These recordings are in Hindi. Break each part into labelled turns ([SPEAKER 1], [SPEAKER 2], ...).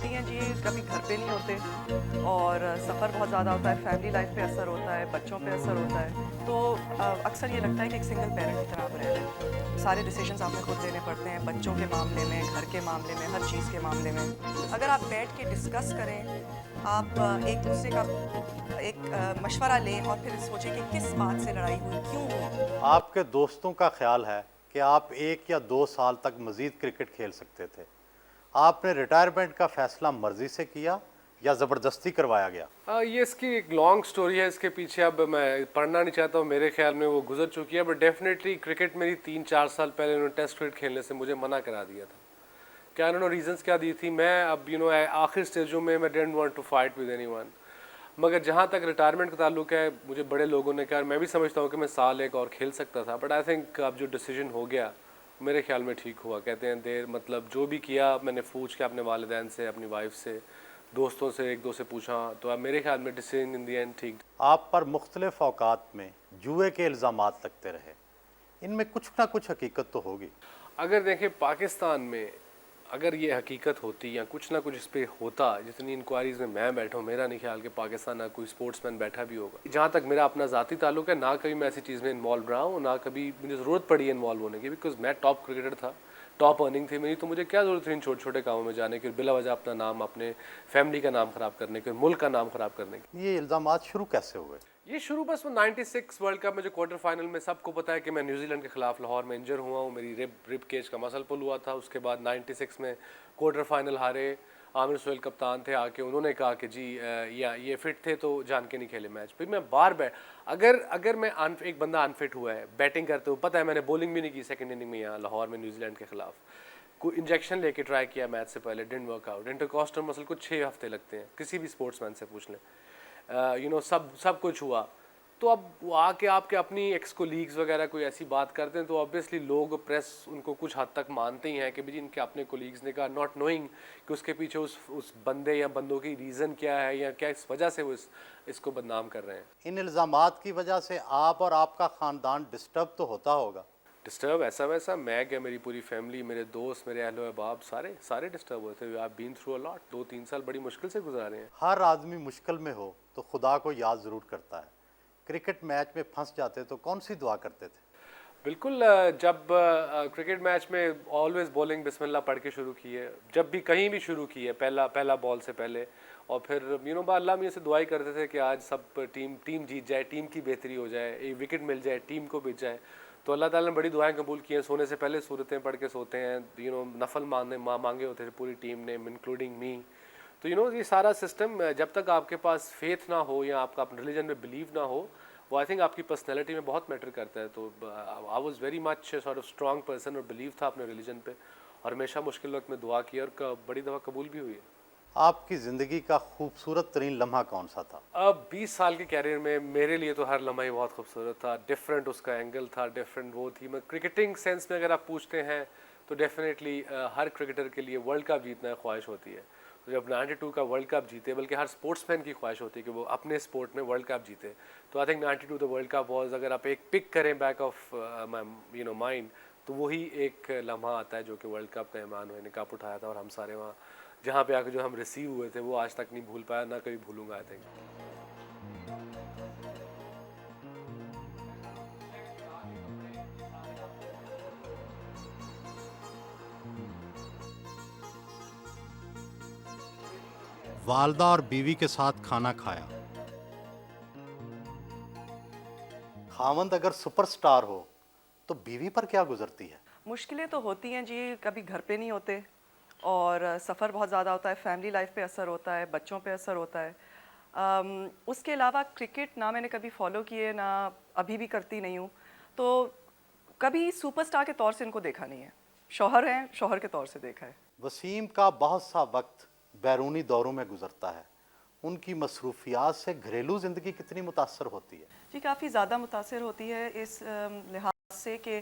[SPEAKER 1] होती हैं जी, कभी घर पे नहीं होते और सफ़र बहुत ज़्यादा होता है, फैमिली लाइफ पे असर होता है, बच्चों पे असर होता है। तो अक्सर ये लगता है कि एक सिंगल पेरेंट की तरह आप रह रहे हैं। सारे डिसीजंस आपने खुद लेने पड़ते हैं, बच्चों के मामले में, घर के मामले में, हर चीज़ के मामले में। अगर आप बैठ के डिस्कस करें, आप एक-दूसरे का मशवरा लें और फिर सोचें कि किस बात से लड़ाई हुई, क्यों हुई?
[SPEAKER 2] आपके दोस्तों का ख्याल है कि आप 1 या 2 साल तक मज़ीद क्रिकेट खेल सकते थे। आपने रिटायरमेंट का फ़ैसला मर्ज़ी से किया या ज़बरदस्ती करवाया गया?
[SPEAKER 3] ये इसकी एक लॉन्ग स्टोरी है। इसके पीछे अब मैं पढ़ना नहीं चाहता हूँ, मेरे ख्याल में वो गुजर चुकी है। बट डेफिनेटली क्रिकेट मेरी 3-4 साल पहले उन्होंने टेस्ट क्रिकेट खेलने से मुझे मना करा दिया था। क्या उन्होंने रीजंस क्या दी थी, मैं अब आखिर स्टेजों में मैं don't want to fight with anyone. मगर जहाँ तक रिटायरमेंट का ताल्लुक है, मुझे बड़े लोगों ने कहा, मैं भी समझता हूँ कि मैं साल एक और खेल सकता था। बट आई थिंक अब जो डिसीजन हो गया मेरे ख्याल में ठीक हुआ। कहते हैं देर मतलब जो भी किया मैंने पूछ के अपने वालिदैन से, अपनी वाइफ से, दोस्तों से, एक दो से पूछा, तो अब मेरे ख्याल में डिसीजन इन दी एंड ठीक।
[SPEAKER 2] आप पर मुख्तलिफ औकात में जुए के इल्ज़ामात लगते रहे। इनमें कुछ ना कुछ हकीकत तो होगी।
[SPEAKER 3] अगर देखें पाकिस्तान में अगर ये हकीकत होती या कुछ ना कुछ इस पर होता, जितनी इंक्वायरीज में मैं बैठा हूँ, मेरा नहीं ख्याल कि पाकिस्तान ना कोई स्पोर्ट्समैन बैठा भी होगा। जहाँ तक मेरा अपना ज़ाती ताल्लुक है, ना कभी मैं ऐसी चीज़ में इन्वॉल्व रहा हूँ, ना कभी मुझे ज़रूरत पड़ी है इन्वॉल्व होने की, बिकॉज मैं टॉप क्रिकेटर था, टॉप अर्निंग थी मेरी, तो मुझे क्या ज़रूरत थी इन छोटे छोटे कामों में जाने की, बिला वजह अपना नाम, अपने फैमिली का नाम ख़राब करने की, मुल्क का नाम ख़राब करने की।
[SPEAKER 2] ये इल्ज़ामात शुरू कैसे हुए?
[SPEAKER 3] ये शुरू बस वो 96 वर्ल्ड कप में जो क्वार्टर फाइनल में सबको पता है कि मैं न्यूजीलैंड के खिलाफ लाहौर में इंजर हुआ हूँ, मेरी रिब केज का मसल पुल हुआ था। उसके बाद 96 में क्वार्टर फाइनल हारे, आमिर सोहेल कप्तान थे, आके उन्होंने कहा कि जी या ये फिट थे तो जान के नहीं खेले मैच। फिर मैं बार बैट अगर अगर मैं एक बंदा अनफिट हुआ है बैटिंग करते हुए, पता है मैंने बॉलिंग भी नहीं की सेकंड इनिंग में यहाँ लाहौर में न्यूजीलैंड के खिलाफ, कोई इंजेक्शन लेके ट्राई किया मैच से पहले, didn't work out. Intercostal muscle को 6 हफ्ते लगते हैं, किसी भी स्पोर्ट्समैन से पूछ लें। सब कुछ हुआ। तो अब वो आके आपके अपनी एक्स कोलीग्स वगैरह कोई ऐसी बात करते हैं तो ऑब्वियसली लोग, प्रेस उनको कुछ हद तक मानते ही हैं कि भाई इनके अपने कोलीग्स ने कहा, नॉट नोइंग कि उसके पीछे उस बंदे या बंदों की रीज़न क्या है या क्या इस वजह से वो इसको बदनाम कर रहे हैं।
[SPEAKER 2] इन इल्ज़ामात की वजह से आप और आपका ख़ानदान डिस्टर्ब तो होता होगा।
[SPEAKER 3] डिस्टर्ब ऐसा वैसा मैं क्या, मेरी पूरी फैमिली, मेरे दोस्त, मेरे अहलो अहबाब सारे सारे डिस्टर्ब हुए थे। I been through a lot, 2-3 साल बड़ी मुश्किल से गुजारे हैं।
[SPEAKER 2] हर आदमी मुश्किल में हो तो खुदा को याद ज़रूर करता है। क्रिकेट मैच में फंस जाते तो कौन सी दुआ करते थे?
[SPEAKER 3] बिल्कुल। जब क्रिकेट मैच में ऑलवेज बॉलिंग बिस्मिल्लाह पढ़ के शुरू की है, जब भी कहीं भी शुरू की है, पहला पहला बॉल से पहले। और फिर अल्लाह मियाँ से दुआई करते थे कि आज सब टीम जीत जाए, टीम की बेहतरी हो जाए, एक विकेट मिल जाए, टीम को बीत जाए। तो अल्लाह ताला ने बड़ी दुआएं कबूल की हैं। सोने से पहले सूरतें पढ़ के सोते हैं, नफल मांगे होते थे पूरी टीम ने, इंक्लूडिंग मी। तो ये सारा सिस्टम, जब तक आपके पास फेथ ना हो या आपका अपने रिलीजन में बिलीव ना हो, वो आई थिंक आपकी पर्सनैलिटी में बहुत मैटर करता है। तो I was very much sort of strong person और बिलीव था अपने रिलीजन पे, और हमेशा मुश्किल वक्त में दुआ की और बड़ी दफ़ा कबूल भी हुई है।
[SPEAKER 2] आपकी ज़िंदगी का खूबसूरत तरीन लम्हा कौन सा था?
[SPEAKER 3] अब 20 साल के कैरियर में मेरे लिए तो हर लम्हा ही बहुत खूबसूरत था। डिफरेंट उसका एंगल था, डिफरेंट वो थी। मैं क्रिकेटिंग सेंस में अगर आप पूछते हैं तो डेफिनेटली हर क्रिकेटर के लिए वर्ल्ड कप जीतना ख्वाहिश होती है। तो जब 92 का वर्ल्ड कप जीते, बल्कि हर स्पोर्ट्समैन की ख्वाहिश होती है कि वो अपने स्पोर्ट में वर्ल्ड कप जीते। तो I think 92 the world cup was, अगर आप एक पिक करें बैक ऑफ माइंड, तो वही एक लम्हा आता है जो कि वर्ल्ड कप का ईमान ने कप उठाया था। और हम सारे वहाँ जहाँ पे आके जो हम रिसीव हुए थे वो आज तक नहीं भूल पाया, ना कभी भूलूंगा आई थिंक।
[SPEAKER 2] वालदा और बीवी के साथ खाना खाया। खावंद अगर सुपरस्टार हो तो बीवी पर क्या गुजरती है?
[SPEAKER 1] मुश्किलें तो होती हैं जी, कभी घर पे नहीं होते और सफ़र बहुत ज़्यादा होता है, फैमिली लाइफ पे असर होता है, बच्चों पे असर होता है। उसके अलावा क्रिकेट ना मैंने कभी फॉलो किए, ना अभी भी करती नहीं हूँ। तो कभी सुपरस्टार के तौर से इनको देखा नहीं है। शौहर हैं, शौहर के तौर से देखा है।
[SPEAKER 2] वसीम का बहुत सा वक्त बैरूनी दौरों में गुजरता है। उनकी मसरूफियात से घरेलू ज़िंदगी कितनी मुतासर होती है?
[SPEAKER 1] जी, काफ़ी ज़्यादा मुतासिर होती है इस लिहाज से कि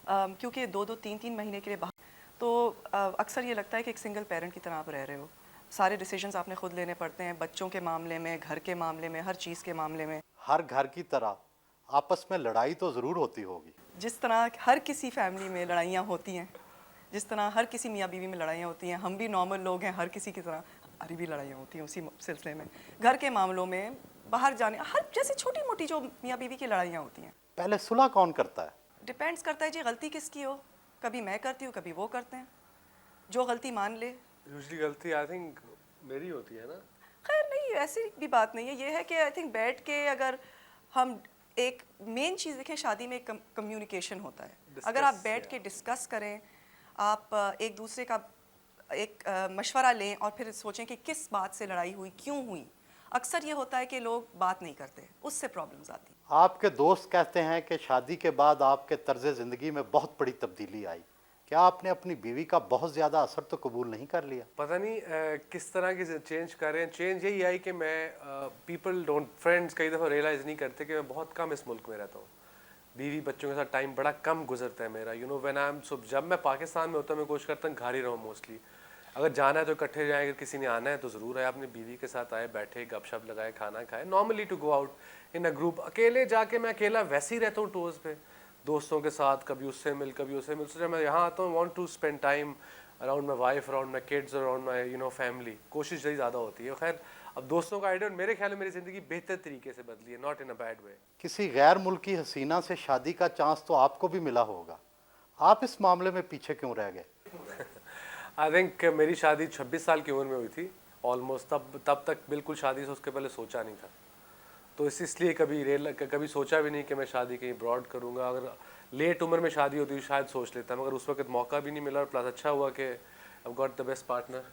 [SPEAKER 1] क्योंकि 2-2, 3-3 महीने के लिए बाहर, तो अक्सर ये लगता है कि एक सिंगल पेरेंट की तरह आप रह रहे हो। सारे डिसीजंस आपने खुद लेने पड़ते हैं, बच्चों के मामले में, घर के मामले में, हर चीज़ के मामले में।
[SPEAKER 2] हर घर की तरह आपस में लड़ाई तो ज़रूर होती होगी।
[SPEAKER 1] जिस तरह हर किसी फैमिली में लड़ाइयाँ होती हैं, जिस तरह हर किसी मियाँ बीवी में लड़ाइयाँ होती हैं, हम भी नॉर्मल लोग हैं हर किसी की तरह, हमारी भी लड़ाइयाँ होती हैं उसी सिलसिले में, घर के मामलों में, बाहर जाने, हर जैसे छोटी मोटी जो मियाँ बीवी की लड़ाइयाँ होती हैं।
[SPEAKER 2] पहले सुलह कौन करता है?
[SPEAKER 1] डिपेंड्स करता है जी गलती किसकी हो, कभी मैं करती हूँ कभी वो करते हैं, जो गलती मान ले।
[SPEAKER 3] यूजली गलती आई थिंक मेरी होती है ना।
[SPEAKER 1] खैर नहीं, ऐसी भी बात नहीं है, ये है कि आई थिंक बैठ के अगर हम एक मेन चीज़ देखें, शादी में कम्युनिकेशन होता है। अगर आप बैठ के डिस्कस करें, आप एक दूसरे का एक मशवरा लें और फिर सोचें कि किस बात से लड़ाई हुई, क्यों हुई। अक्सर ये होता है कि लोग बात नहीं करते, उससे प्रॉब्लम्स आती हैं।
[SPEAKER 2] आपके दोस्त कहते हैं कि शादी के बाद आपके तर्ज ज़िंदगी में बहुत बड़ी तब्दीली आई। क्या आपने अपनी बीवी का बहुत ज़्यादा असर तो कबूल नहीं कर लिया?
[SPEAKER 3] पता नहीं किस तरह की चेंज कर रहे हैं। चेंज यही आई कि मैं पीपल डोंट फ्रेंड्स कई दफ़ा रियलाइज़ नहीं करते कि मैं बहुत कम इस मुल्क में रहता हूँ। बीवी बच्चों के साथ टाइम बड़ा कम गुजरता है मेरा। You know when I am, सो जब मैं पाकिस्तान में होता हूँ मैं कोशिश करता हूँ घर ही रहूँ मोस्टली। अगर जाना है तो इकट्ठे जाएँ, अगर किसी ने आना है तो ज़रूर है अपनी बीवी के साथ आए, बैठे, गपशप लगाए, खाना खाए। Normally to go out in a group. अकेले जाके मैं अकेला वैसे ही रहता हूँ टूर्स पे, दोस्तों के साथ, कभी उससे मिल कभी उससे मिल। सोचा मैं यहाँ आता हूँ, want to spend time around my wife, around my kids, around my you know family. कोशिश यही ज़्यादा होती है। खैर अब दोस्तों का आइडिया मेरे ख्याल में मेरी ज़िंदगी बेहतर तरीके से बदली है, not in a bad way.
[SPEAKER 2] किसी गैर मुल्की हसीना से शादी का चांस तो आपको भी मिला होगा, आप इस मामले में पीछे क्यों रह गए?
[SPEAKER 3] आई थिंक मेरी शादी 26 साल की उम्र में हुई थी ऑलमोस्ट। तब तक बिल्कुल शादी से उसके पहले सोचा नहीं था। तो इसलिए कभी सोचा भी नहीं कि मैं शादी कहीं ब्रॉड करूँगा। अगर लेट उम्र में शादी होती तो शायद सोच लेता, मगर उस वक्त मौका भी नहीं मिला। और प्लस अच्छा हुआ कि I got the best partner.